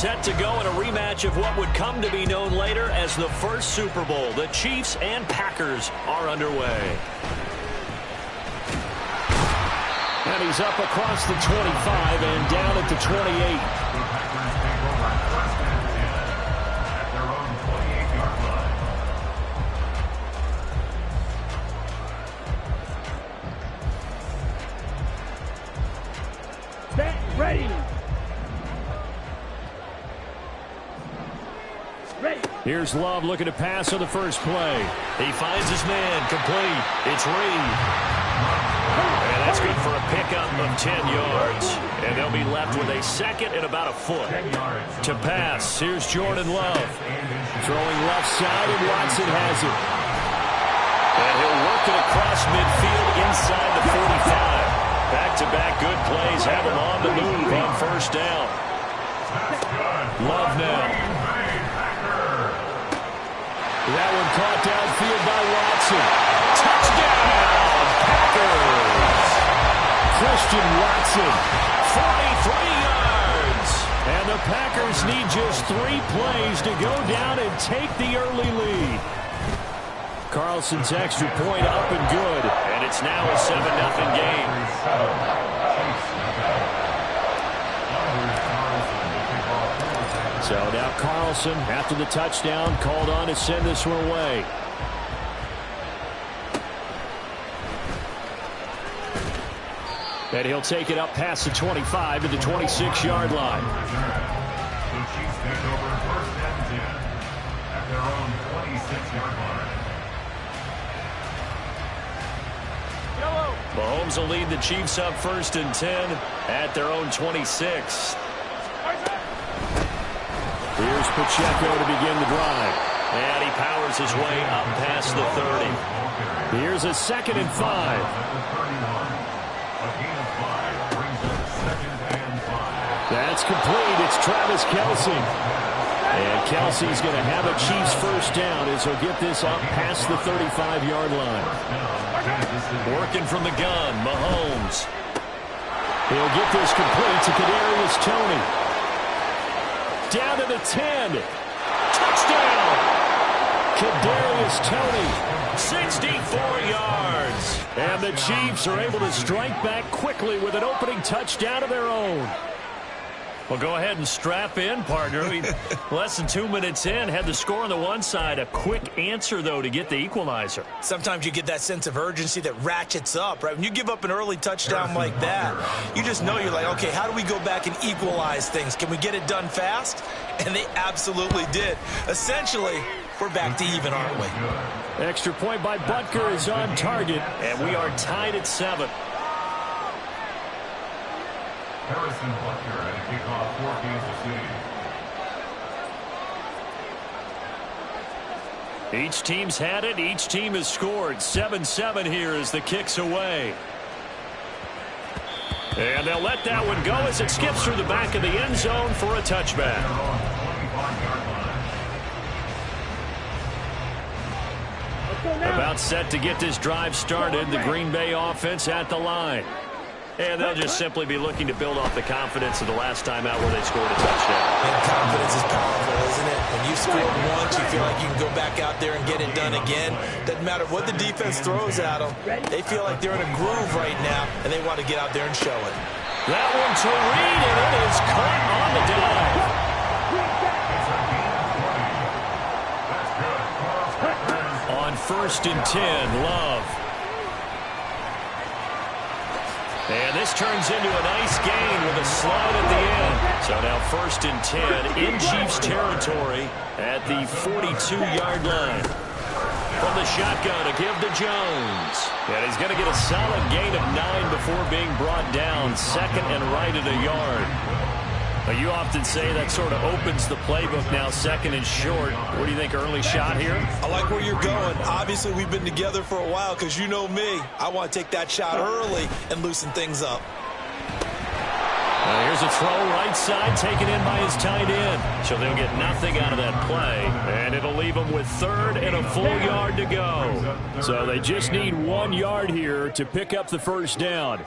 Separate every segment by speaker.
Speaker 1: set to go in a rematch of what would come to be known later as the first Super Bowl. The Chiefs and Packers are underway. And he's up across the 25 and down at the 28.
Speaker 2: Ready.
Speaker 1: Here's Love looking to pass on the first play. He finds his man, complete. It's Reed. And that's good for a pickup of 10 yards. And they'll be left with a second and about a foot. To pass, here's Jordan Love. Throwing left side, and Watson has it. And he'll work it across midfield inside the 45. Back-to-back good plays have him on the move on first down. Love now. That one caught downfield by Watson. Touchdown, Packers! Christian Watson, 43 yards. And the Packers need just 3 plays to go down and take the early lead. Carlson's extra point up and good. And it's now a 7-0 game. So now Carlson, after the touchdown, called on to send this one away. And he'll take it up past the 25 to the 26-yard line.
Speaker 3: The Chiefs take over first and 10 at their own 26-yard line.
Speaker 1: Mahomes will lead the Chiefs up first and 10 at their own 26. Here's Pacheco to begin the drive. And he powers his way up past the 30. Here's a 2nd and 5. That's complete. It's Travis Kelce. And Kelsey's going to have a Chiefs first down as he'll get this up past the 35-yard line. Working from the gun, Mahomes. He'll get this complete to Kadarius Toney. Down to the 10. Touchdown! Kadarius Toney, 64 yards. And the Chiefs are able to strike back quickly with an opening touchdown of their own. Well, go ahead and strap in, partner. Less than 2 minutes in, had the score on the one side. A quick answer, though, to get the equalizer.
Speaker 4: Sometimes you get that sense of urgency that ratchets up, right? When you give up an early touchdown like that, you just know you're like, okay, how do we go back and equalize things? Can we get it done fast? And they absolutely did. Essentially, we're back to even, aren't we?
Speaker 1: Extra point by Butker is on target, and we are tied at 7.
Speaker 3: Harrison Butker at a kickoff for Kansas City.
Speaker 1: Each team's had it. Each team has scored. 7-7 here as the kick's away. And they'll let that one go as it skips through the back of the end zone for a touchback. About set to get this drive started. The Green Bay offense at the line. And they'll just simply be looking to build off the confidence of the last time out where they scored a touchdown.
Speaker 4: And confidence is powerful, isn't it? When you score once, you feel like you can go back out there and get it done again. Doesn't matter what the defense throws at them. They feel like they're in a groove right now, and they want to get out there and show it.
Speaker 1: That one to Reed, and it is caught on the dive. On 1st and 10, Love. And this turns into a nice gain with a slide at the end. So now 1st and 10 in Chiefs territory at the 42-yard line. From the shotgun to give to Jones. And he's going to get a solid gain of 9 before being brought down. 2nd and right at a yard. But you often say that sort of opens the playbook now, 2nd and short. What do you think, early shot here?
Speaker 4: I like where you're going. Obviously, we've been together for a while because you know me. I want to take that shot early and loosen things up.
Speaker 1: Here's a throw right side taken in by his tight end. So they'll get nothing out of that play. And it'll leave them with 3rd and a full yard to go. So they just need 1 yard here to pick up the first down.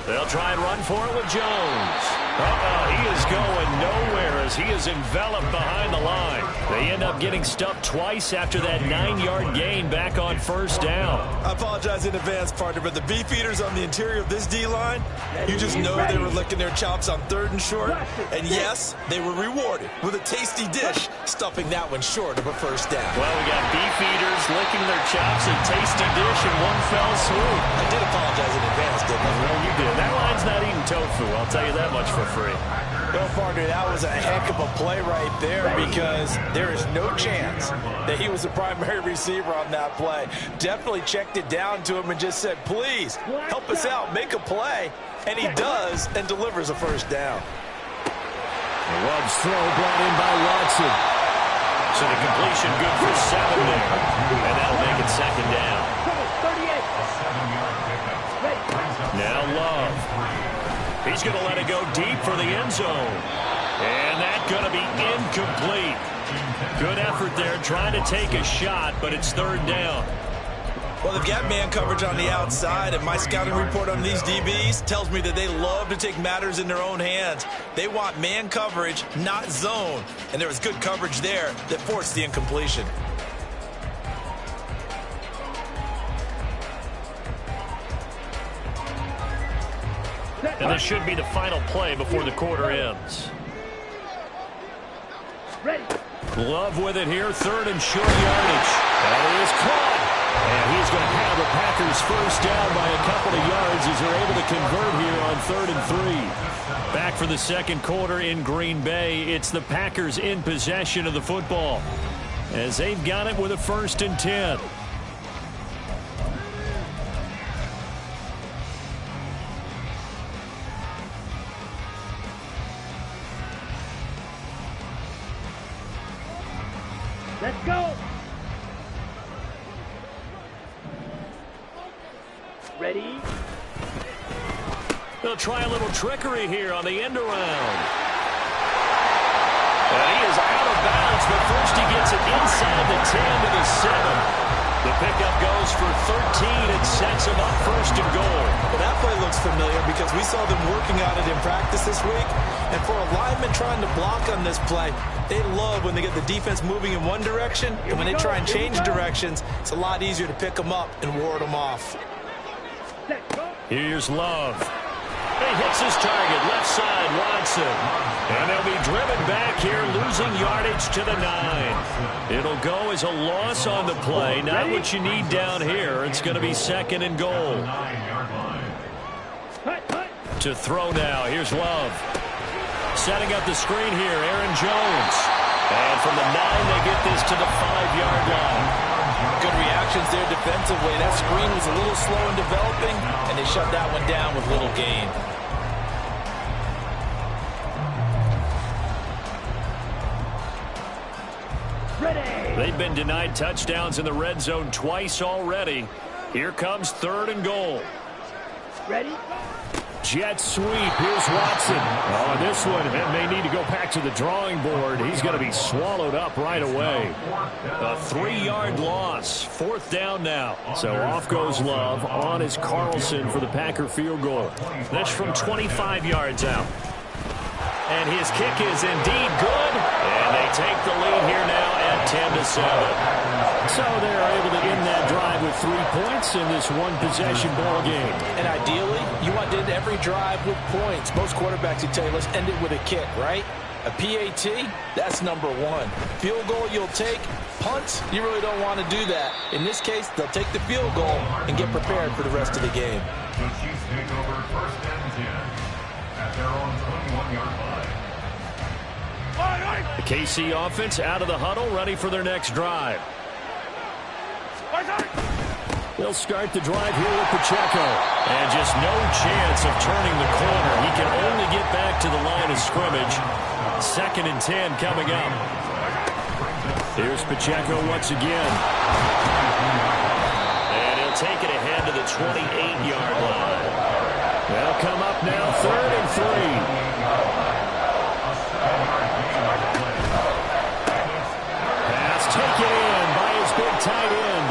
Speaker 1: They'll try and run for it with Jones. He is going nowhere as he is enveloped behind the line. They end up getting stuffed twice after that 9-yard gain back on first down.
Speaker 4: I apologize in advance, partner, but the beefeaters on the interior of this D-line, you just know they were licking their chops on 3rd and short. And yes, they were rewarded with a tasty dish, stuffing that one short of a first down.
Speaker 1: Well, we got beefeaters licking their chops, a tasty dish, and one fell swoop.
Speaker 4: I did apologize in advance, didn't I?
Speaker 1: Well, you did. That line's not eating tofu, I'll tell you that much for free.
Speaker 4: Well, partner, that was a heck of a play right there because there is no chance that he was the primary receiver on that play. Definitely checked it down to him and just said, please, help us out, make a play. And he does and delivers a first down.
Speaker 1: Love's throw brought in by Watson. So the completion good for 7 there. And that'll make it 2nd down. Now Love. He's going to let it go deep for the end zone. And that's going to be incomplete. Good effort there trying to take a shot, but it's 3rd down.
Speaker 4: Well, they've got man coverage on the outside, and my scouting report on these DBs tells me that they love to take matters in their own hands. They want man coverage, not zone. And there was good coverage there that forced the incompletion.
Speaker 1: And this should be the final play before the quarter ends.
Speaker 2: Ready.
Speaker 1: Love with it here, 3rd and short yardage. That is caught. And he's going to have the Packers first down by a couple of yards as they're able to convert here on 3rd and 3. Back for the 2nd quarter in Green Bay. It's the Packers in possession of the football as they've got it with a 1st and 10.
Speaker 2: Let's go. Ready.
Speaker 1: They'll try a little trickery here on the end around. And he is out of bounds, but first he gets it inside the 10 to the 7. The pickup goes for 13 and sets him up 1st and goal.
Speaker 4: Well, that play looks familiar because we saw them working on it in practice this week. And for a lineman trying to block on this play, they love when they get the defense moving in one direction. And when they try and change directions, it's a lot easier to pick them up and ward them off.
Speaker 1: Here's Love. He hits his target, left side, Watson. And they'll be driven back here, losing yardage to the 9. It'll go as a loss on the play. Not what you need down here. It's going to be 2nd and goal. To throw now. Here's Love. Setting up the screen here, Aaron Jones. And from the 9, they get this to the 5-yard line.
Speaker 4: Good reactions there defensively. That screen was a little slow in developing, and they shut that one down with little gain.
Speaker 2: Ready.
Speaker 1: They've been denied touchdowns in the red zone twice already. Here comes 3rd and goal.
Speaker 2: Ready.
Speaker 1: Jet sweep. Here's Watson. Oh, this one may need to go back to the drawing board. He's going to be swallowed up right away. A 3-yard loss. 4th down now. So off goes Love. On is Carlson for the Packer field goal. This from 25 yards out. And his kick is indeed good. And they take the lead here now at 10-7. So they're able to end that drive with 3 points in this one-possession ball game.
Speaker 4: And ideally, you want to end every drive with points. Most quarterbacks would tell you, let's end it with a kick, right? A PAT, that's number 1. Field goal you'll take. Punts, you really don't want to do that. In this case, they'll take the field goal and get prepared for the rest of the game.
Speaker 3: The Chiefs take over 1st and 10 at their own 21-yard line.
Speaker 1: The KC offense out of the huddle, ready for their next drive. They'll start the drive here with Pacheco. And just no chance of turning the corner. He can only get back to the line of scrimmage. 2nd and 10 coming up. Here's Pacheco once again. And he'll take it ahead to the 28-yard line. They'll come up now 3rd and 3. Pass taken in by his big tight end.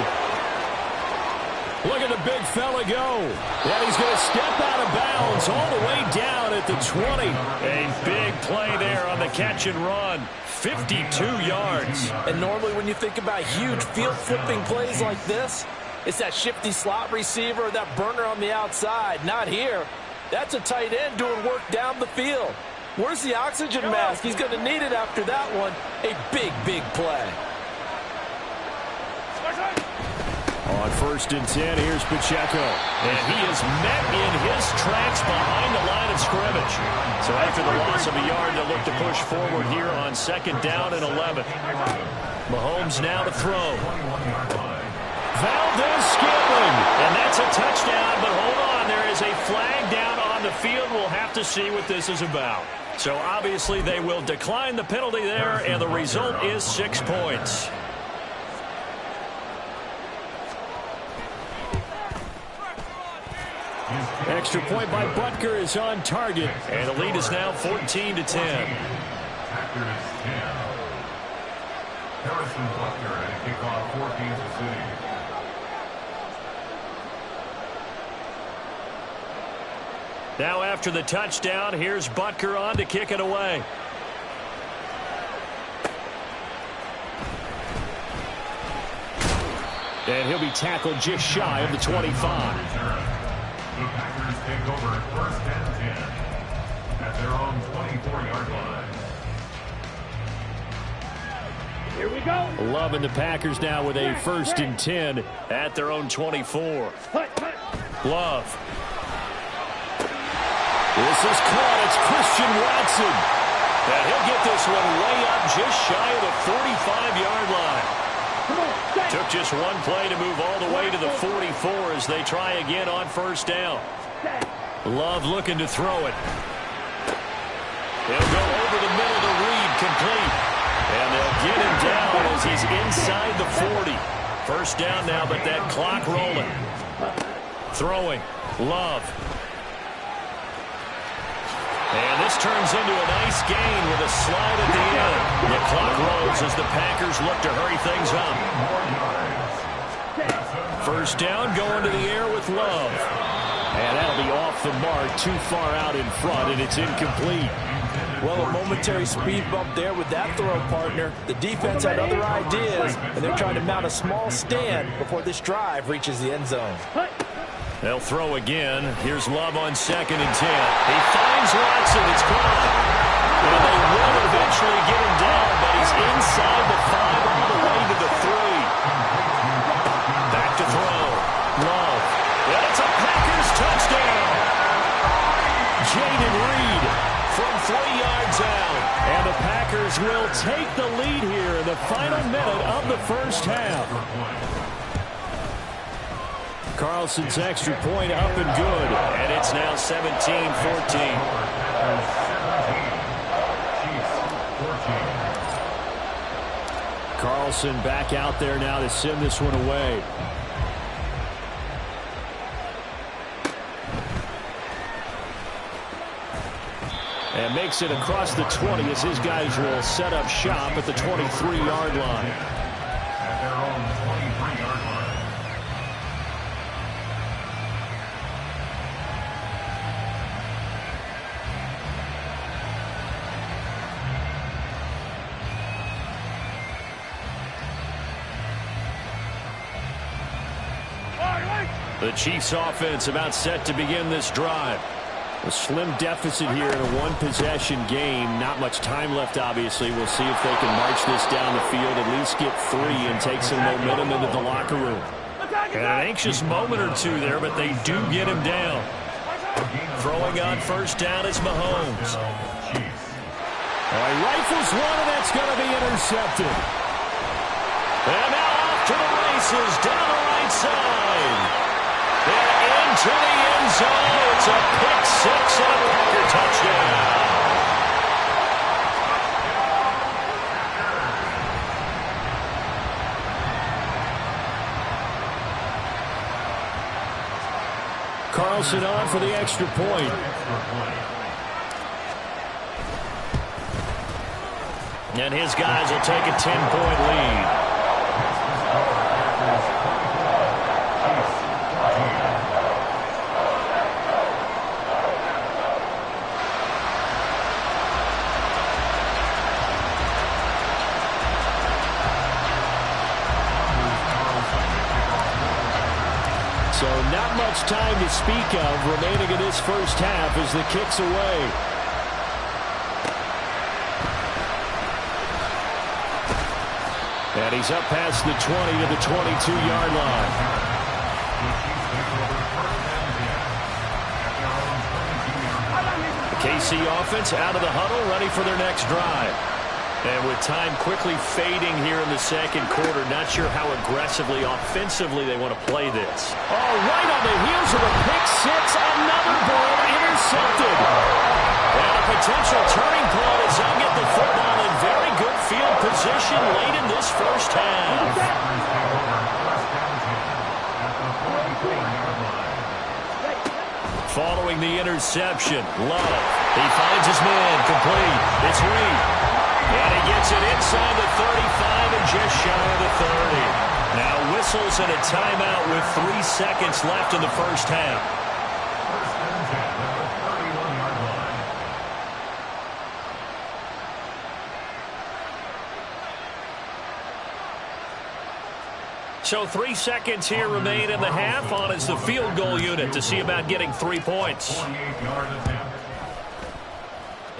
Speaker 1: Looking the big fella go? And he's going to step out of bounds all the way down at the 20. A big play there on the catch and run. 52 yards.
Speaker 4: And normally when you think about huge field-flipping plays like this, it's that shifty slot receiver or that burner on the outside. Not here. That's a tight end doing work down the field. Where's the oxygen mask? He's going to need it after that one. A big, big play.
Speaker 1: On 1st and 10, here's Pacheco. And he is met in his tracks behind the line of scrimmage. So after the loss of a yard, they'll look to push forward here on 2nd down and 11. Mahomes now to throw. Valdez Scantling. And that's a touchdown, but hold on. There is a flag down on the field. We'll have to see what this is about. So obviously they will decline the penalty there, and the result is 6 points. Extra point by Butker is on target, and the lead is now 14-10.
Speaker 3: Packers 10. Harrison Butker at a kickoff for Kansas City.
Speaker 1: Now after the touchdown, here's Butker on to kick it away. And he'll be tackled just shy of the 25.
Speaker 3: The Packers take over 1st and 10 at their own 24-yard line.
Speaker 2: Here we go.
Speaker 1: Loving the Packers now with a 1st and 10 at their own 24. Love. This is caught. It's Christian Watson. And he'll get this one way up just shy of the 45-yard line. Took just one play to move all the way to the 44 as they try again on 1st down. Love looking to throw it. They'll go over the middle to Reed, complete. And they'll get him down as he's inside the 40. 1st down now, but that clock rolling. Throwing. Love. And this turns into a nice gain with a slide at the end. The clock rolls as the Packers look to hurry things up. 1st down going to the air with Love. And that'll be off the mark, too far out in front, and it's incomplete.
Speaker 4: Well, a momentary speed bump there with that throw, partner. The defense had other ideas, and they're trying to mount a small stand before this drive reaches the end zone.
Speaker 1: They'll throw again. Here's Love on 2nd and 10. He finds Watson. It's caught. And they will eventually get him down, but he's inside the 5 all the way to the 3. Back to throw. Love. And it's a Packers touchdown. Jaden Reed from 3 yards out. And the Packers will take the lead here in the final minute of the 1st half. Carlson's extra point up and good. And it's now 17-14. Carlson back out there now to send this one away. And makes it across the 20 as his guys will set up shop at the 23-yard line.
Speaker 3: At their own 23-yard line.
Speaker 1: The Chiefs offense about set to begin this drive. A slim deficit here in a one-possession game. Not much time left, obviously. We'll see if they can march this down the field, at least get 3 and take some momentum into the locker room. And an anxious moment or two there, but they do get him down. Throwing on 1st down is Mahomes. Rifles one, and that's going to be intercepted. And now off to the races, down the right side. And into the end zone. It's a pick 6 and a Packer touchdown. Carlson on for the extra point. And his guys will take a 10-point lead. not much time to speak of remaining in this first half as the kick's away. And he's up past the 20 to the 22-yard line. The KC offense out of the huddle, ready for their next drive. And with time quickly fading here in the second quarter, not sure how aggressively, offensively they want to play this. Oh, right on the heels of a pick six, another ball intercepted. And a potential turning point as they'll get the football in very good field position late in this first half. Following the interception, Love. He finds his man, complete. It's Reed. And he gets it inside the 35 and just shy of the 30. Now whistles and a timeout with 3 seconds left in the first half. So 3 seconds here remain in the half on as the field goal unit to see about getting 3 points.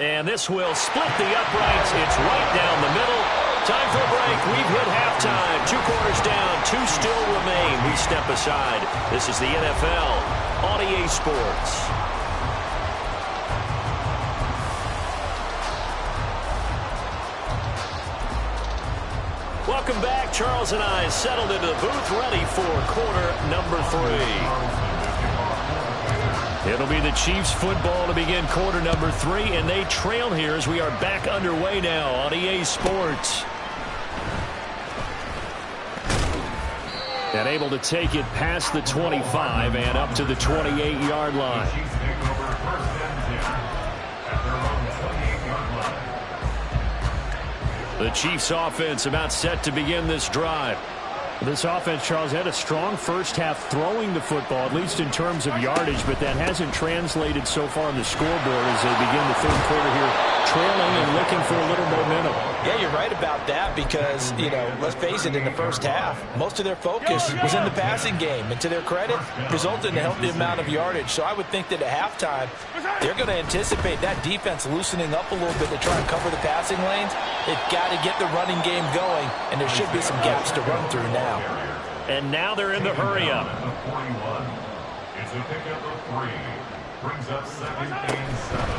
Speaker 1: And this will split the uprights. It's right down the middle. Time for a break. We've hit halftime. 2 quarters down. 2 still remain. We step aside. This is the NFL on EA Sports. Welcome back. Charles and I settled into the booth, ready for quarter number 3. It'll be the Chiefs football to begin quarter number 3, and they trail here as we are back underway now on EA Sports. And able to take it past the 25 and up to the 28-yard line. The Chiefs offense about set to begin this drive. This offense, Charles, had a strong first half throwing the football, at least in terms of yardage, but that hasn't translated so far on the scoreboard as they begin the third quarter here, trailing and looking for a little momentum.
Speaker 4: Yeah, you're right about that because, let's face it, in the first half, most of their focus was in the passing game. And to their credit, resulted in a healthy amount of yardage. So I would think that at halftime, they're going to anticipate that defense loosening up a little bit to try and cover the passing lanes. They've got to get the running game going, and there should be some gaps to run through now.
Speaker 1: And now they're in the hurry-up.
Speaker 3: It's a pickup of 3. Brings up 2nd and 7.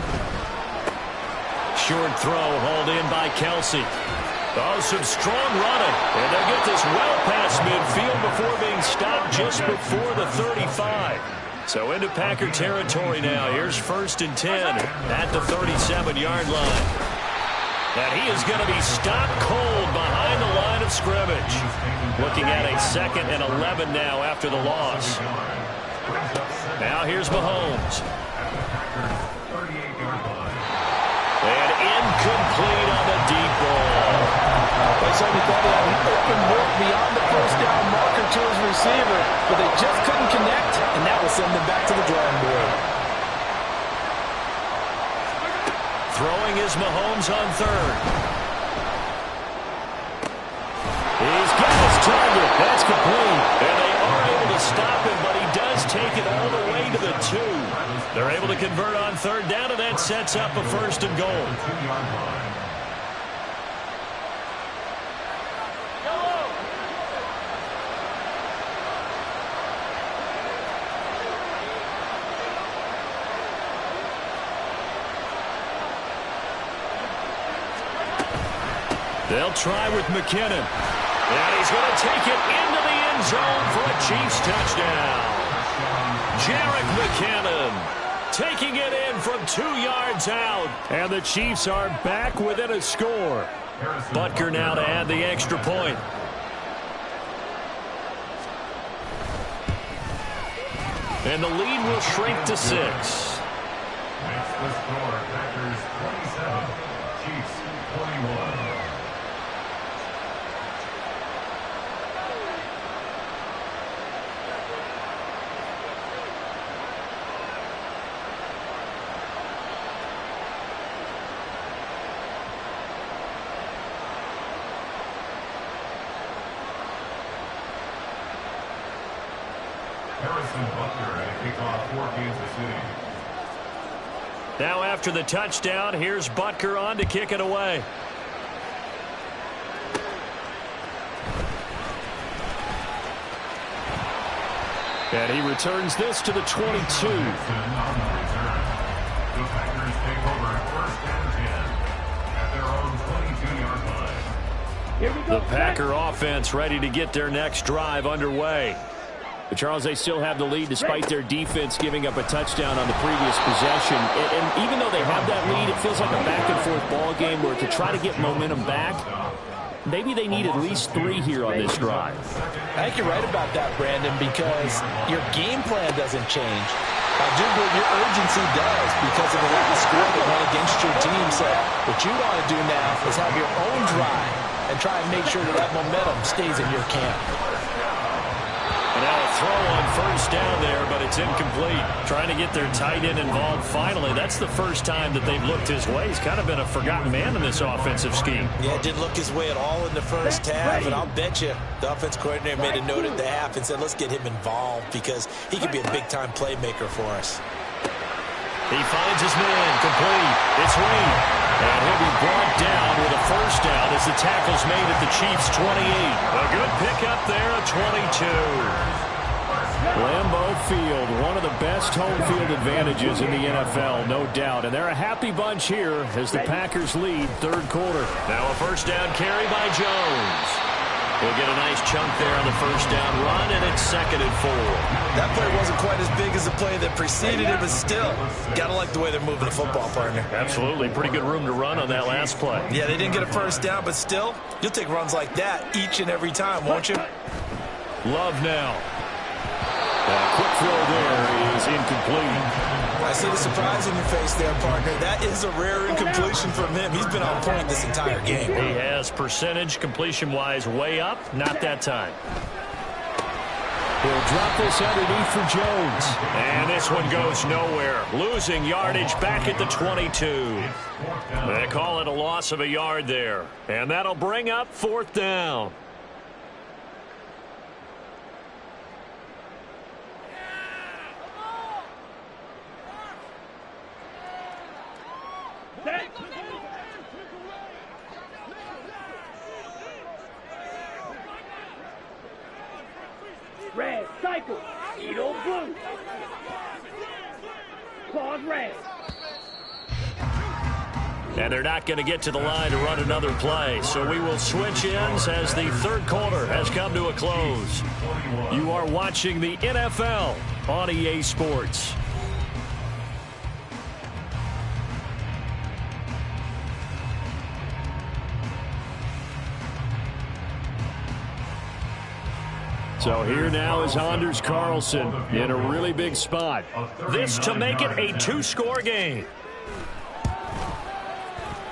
Speaker 1: Short throw hauled in by Kelsey. Oh, some strong running. And they'll get this well past midfield before being stopped just before the 35. So into Packer territory now. Here's 1st and 10 at the 37-yard line. And he is going to be stopped cold behind the line of scrimmage. Looking at a 2nd and 11 now after the loss. Now here's Mahomes. And incomplete on the deep ball.
Speaker 2: They certainly thought he had an open look beyond the first down marker to his receiver, but they just couldn't connect, and that will send them back to the drawing board.
Speaker 1: Throwing is Mahomes on 3rd. He's got his target. That's complete. And they are able to stop him, but he does take it all the way to the 2. They're able to convert on 3rd down, and that sets up a 1st and goal. They'll try with McKinnon. And he's going to take it into the end zone for a Chiefs touchdown. Jarek McKinnon taking it in from 2 yards out. And the Chiefs are back within a score. Butker now to add the extra point. And the lead will shrink to 6.
Speaker 3: Makes the score Packers 27, Chiefs 21. Harrison Butker to kick off for Kansas City.
Speaker 1: Now after the touchdown, here's Butker on to kick it away. And he returns this to the 22.
Speaker 3: On the return. The Packers take over first and 10 at their own 22-yard line.
Speaker 1: The Packer offense ready to get their next drive underway. But Charles, they still have the lead despite their defense giving up a touchdown on the previous possession. And even though they have that lead, it feels like a back-and-forth ball game where to try to get momentum back, maybe they need at least 3 here on this drive.
Speaker 2: I think you're right about that, Brandon, because your game plan doesn't change. I do believe your urgency does because of the last score that went against your team. So what you want to do now is have your own drive and try and make sure that that momentum stays in your camp.
Speaker 1: And now a throw on first down there, but it's incomplete. Trying to get their tight end involved finally. That's the first time that they've looked his way. He's kind of been a forgotten man in this offensive scheme.
Speaker 4: Yeah, didn't look his way at all in the first half, and I'll bet you the offense coordinator made a note at the half and said, let's get him involved because he could be a big-time playmaker for us.
Speaker 1: He finds his man, complete. It's Reed. And he'll be brought down with a first down as the tackle's made at the Chiefs' 28. A good pickup there at 22. Lambeau Field, one of the best home field advantages in the NFL, no doubt. And they're a happy bunch here as the Packers lead third quarter. Now a first down carry by Jones. We'll get a nice chunk there on the first down run, and it's 2nd and 4.
Speaker 4: That play wasn't quite as big as the play that preceded it, but still, got to like the way they're moving the football, partner.
Speaker 1: Absolutely. Pretty good room to run on that last play.
Speaker 4: Yeah, they didn't get a first down, but still, you'll take runs like that each and every time, won't you?
Speaker 1: Love now. A quick throw there is incomplete.
Speaker 4: I see the surprise in your face there, partner. That is a rare incompletion from him. He's been on point this entire game.
Speaker 1: He has percentage completion-wise way up. Not that time. He'll drop this underneath for Jones. And this one goes nowhere. Losing yardage back at the 22. They call it a loss of a yard there. And that'll bring up 4th down.
Speaker 5: Red, cycle, Edo blue. Claws red.
Speaker 1: And they're not going to get to the line to run another play. So we will switch ends as the third quarter has come to a close. You are watching the NFL on EA Sports. So here now is Anders Carlson in a really big spot. This to make it a 2-score game.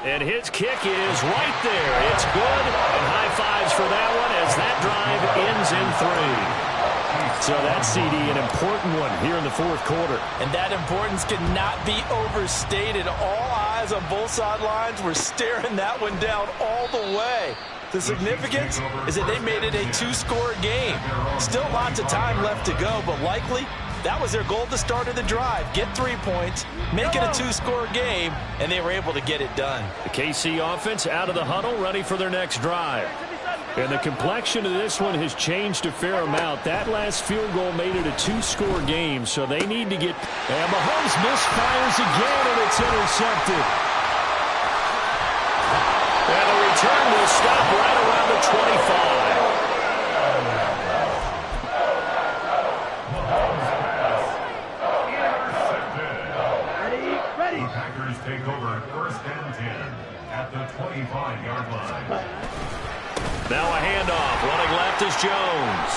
Speaker 1: And his kick is right there. It's good, and high fives for that one as that drive ends in 3. So that, CD, an important one here in the fourth quarter.
Speaker 2: And that importance cannot be overstated. All eyes on both sidelines were staring that one down all the way. The significance is that they made it a 2-score game. Still lots of time left to go, but likely that was their goal at the start of the drive. Get 3 points, make it a 2-score game, and they were able to get it done.
Speaker 1: The KC offense out of the huddle, ready for their next drive. And the complexion of this one has changed a fair amount. That last field goal made it a 2-score game, so they need to get... And Mahomes misfires again, and it's intercepted. And the return will stop right around the 25.
Speaker 3: The Packers take over first and 10 at the 25-yard line.
Speaker 1: Now a handoff. Running left is Jones.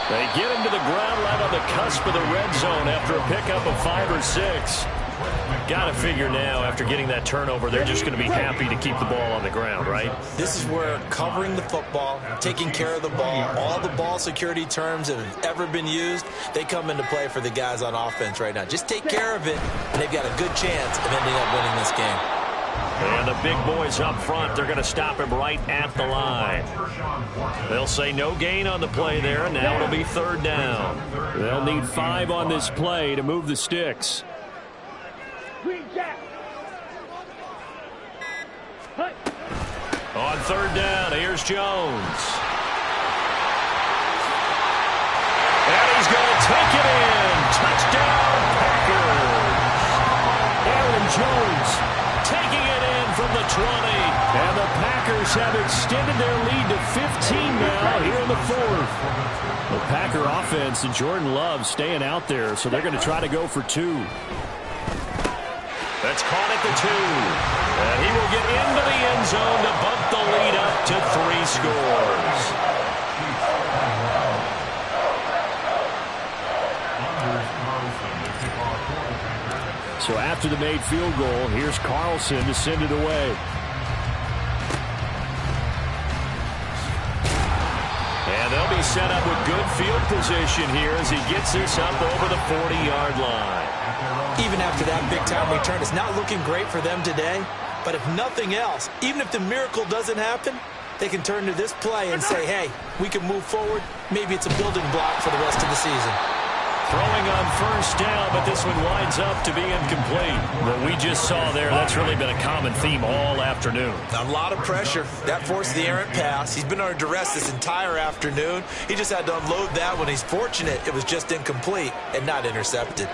Speaker 1: They get him to the ground right on the cusp of the red zone after a pickup of 5 or 6. Got to figure now, after getting that turnover, they're just going to be happy to keep the ball on the ground, right?
Speaker 4: This is where covering the football, taking care of the ball, all the ball security terms that have ever been used, they come into play for the guys on offense right now. Just take care of it, and they've got a good chance of ending up winning this game.
Speaker 1: And the big boys up front, they're going to stop him right at the line. They'll say no gain on the play there, and now it'll be third down. They'll need 5 on this play to move the sticks.
Speaker 5: Green Jack. Hut.
Speaker 1: On third down, here's Jones. And he's going to take it in. Touchdown, Packers. Aaron Jones taking it in from the 20. And the Packers have extended their lead to 15 now here in the fourth. The Packer offense and Jordan Love staying out there, so they're going to try to go for 2. That's caught at the 2. And he will get into the end zone to bump the lead up to 3 scores. So after the made field goal, here's Carlson to send it away. And they'll be set up with good field position here as he gets this up over the 40-yard line.
Speaker 4: Even after that big-time return, it's not looking great for them today. But if nothing else, even if the miracle doesn't happen, they can turn to this play and say, hey, we can move forward. Maybe it's a building block for the rest of the season.
Speaker 1: Throwing on first down, but this one winds up to be incomplete. What we just saw there, that's really been a common theme all afternoon.
Speaker 4: A lot of pressure. That forced the errant pass. He's been under duress this entire afternoon. He just had to unload that one. He's fortunate it was just incomplete and not intercepted.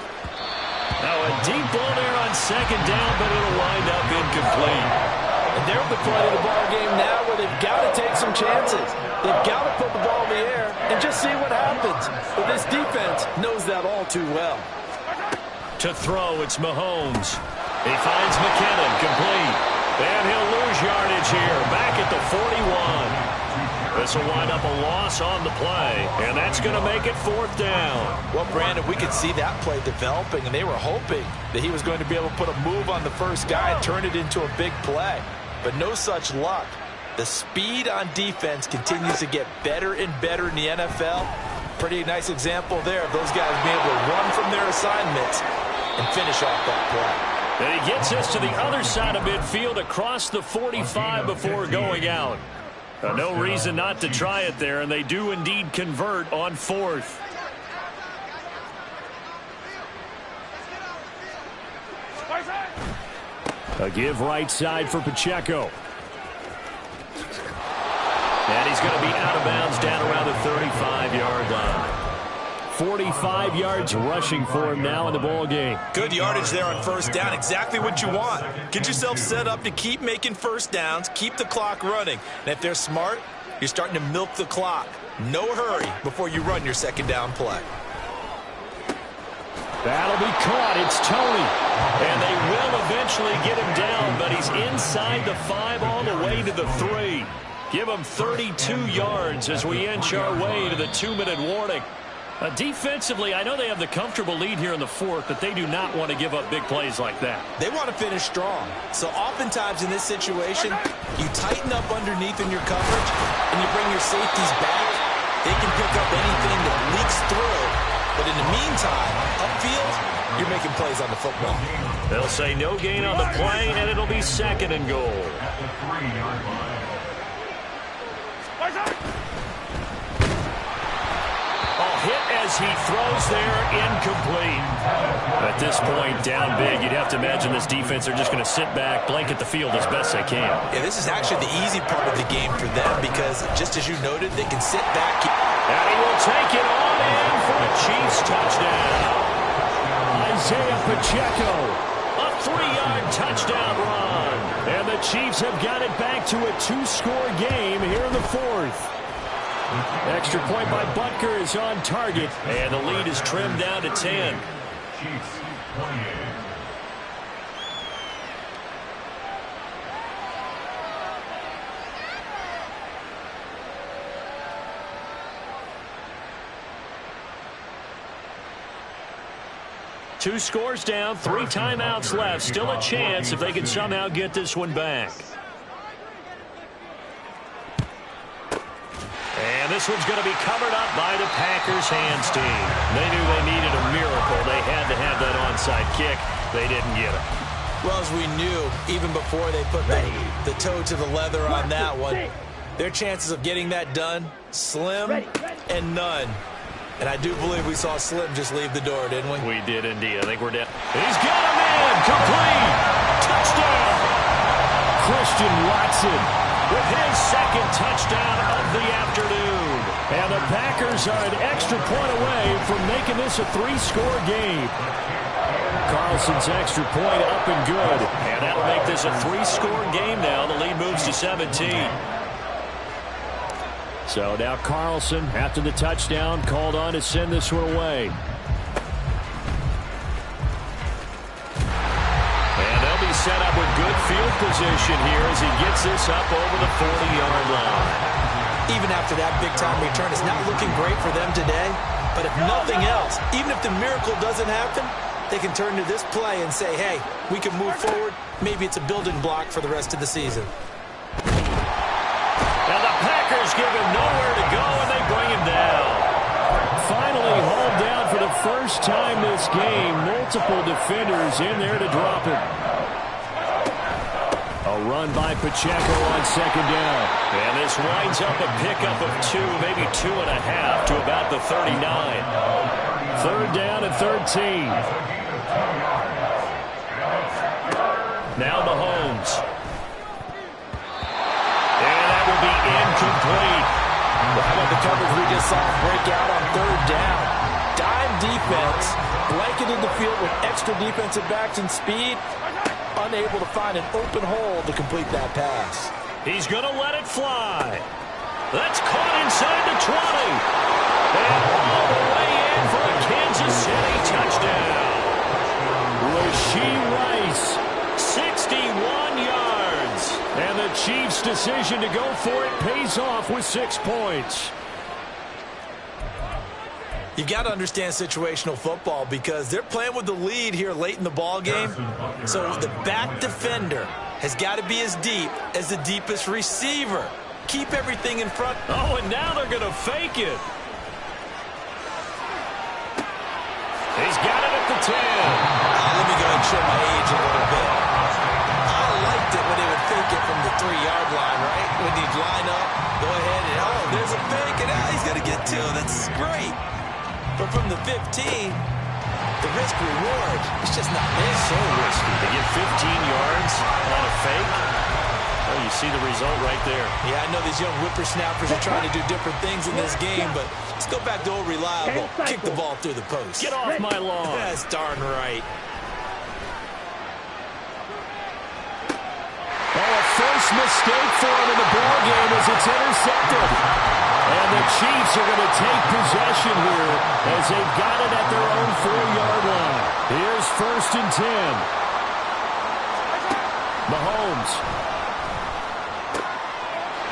Speaker 1: Now a deep ball there on second down, but it'll wind up incomplete.
Speaker 2: And they're at the point of the ball game now where they've got to take some chances. They've got to put the ball in the air and just see what happens. But this defense knows that all too well.
Speaker 1: To throw, it's Mahomes. He finds McKinnon, complete. And he'll lose yardage here, back at the 41. This will wind up a loss on the play, and that's going to make it fourth down.
Speaker 2: Well, Brandon, we could see that play developing, and they were hoping that he was going to be able to put a move on the first guy and turn it into a big play. But no such luck. The speed on defense continues to get better and better in the NFL. Pretty nice example there of those guys being able to run from their assignments and finish off that play.
Speaker 1: And he gets us to the other side of midfield across the 45 before going out. No reason not to try it there, and they do indeed convert on fourth. A give right side for Pacheco. And he's going to be out of bounds down around the 35-yard line. 45 yards rushing for him now in the ball game.
Speaker 4: Good yardage there on first down. Exactly what you want. Get yourself set up to keep making first downs, keep the clock running. And if they're smart, you're starting to milk the clock. No hurry before you run your second down play.
Speaker 1: That'll be caught. It's Tony. And they will eventually get him down, but he's inside the 5 all the way to the 3. Give him 32 yards as we inch our way to the 2-minute warning. Defensively, I know they have the comfortable lead here in the fourth, but they do not want to give up big plays like that.
Speaker 4: They want to finish strong. So oftentimes in this situation, you tighten up underneath in your coverage, and you bring your safeties back. They can pick up anything that leaks through. But in the meantime, upfield, you're making plays on the football.
Speaker 1: They'll say no gain on the play, and it'll be second and goal. Hit as he throws there, incomplete. At this point, down big, you'd have to imagine this defense are just going to sit back, blanket the field as best they can.
Speaker 4: Yeah, this is actually the easy part of the game for them because, just as you noted, they can sit back.
Speaker 1: And he will take it on in for a Chiefs touchdown. Isaiah Pacheco, a 3-yard touchdown run. And the Chiefs have got it back to a 2-score game here in the fourth. Extra point by Butker is on target, and the lead is trimmed down to 10.
Speaker 3: Chiefs, 28.
Speaker 1: Two scores down, 3 timeouts left. Still a chance if they can somehow get this one back. And this one's going to be covered up by the Packers hands team. They knew they needed a miracle. They had to have that onside kick. They didn't get it.
Speaker 4: Well, as we knew, even before they put the toe to the leather on that one, their chances of getting that done, slim and none. And I do believe we saw Slim just leave the door, didn't we?
Speaker 1: We did indeed. I think we're down. He's got him in. Complete. Touchdown. Christian Watson with his second touchdown of the afternoon. And the Packers are an extra point away from making this a 3-score game. Carlson's extra point up and good. And that'll make this a 3-score game now. The lead moves to 17. So now Carlson, after the touchdown, called on to send this one away. And they'll be set up with good field position here as he gets this up over the 40-yard line.
Speaker 4: Even after that big-time return, it's not looking great for them today. But if nothing else, even if the miracle doesn't happen, they can turn to this play and say, hey, we can move forward. Maybe it's a building block for the rest of the season.
Speaker 1: And the Packers give him nowhere to go, and they bring him down. Finally hauled down for the first time this game. Multiple defenders in there to drop him. A run by Pacheco on second down. And this winds up a pickup of 2, maybe 2.5 to about the 39. Third down and 13. Now Mahomes. Be incomplete.
Speaker 4: How about the coverage we just saw break out on third down? Dime defense, blanketed the field with extra defensive backs and speed, unable to find an open hole to complete that pass.
Speaker 1: He's going to let it fly. That's caught inside the 20. And all the way in for a Kansas City touchdown. Rashee Rice, 61 yards. And the Chiefs' decision to go for it pays off with 6 points.
Speaker 4: You've got to understand situational football because they're playing with the lead here late in the ball game. So the back defender has got to be as deep as the deepest receiver. Keep everything in front.
Speaker 1: Oh, and now they're going to fake it. He's got it at the 10.
Speaker 4: Let me go ahead and show my age a little bit. I liked it when they would fake it from the 3-yard line, right? When he'd line up, go ahead and, oh, there's a fake, and now he's going to get 2. That's great. But from the 15, the risk-reward is just not there.
Speaker 1: So risky. To get 15 yards on a fake. Well, you see the result right there.
Speaker 4: Yeah, I know these young whippersnappers are trying to do different things in this game, but let's go back to old reliable. Kick the ball through the post.
Speaker 1: Get off my lawn.
Speaker 4: That's darn right.
Speaker 1: Oh, a first mistake for him in the ball game as it's intercepted. And the Chiefs are going to take possession here as they've got it at their own 4-yard line. Here's 1st and 10. Mahomes.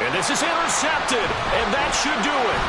Speaker 1: And this is intercepted, and that should do it.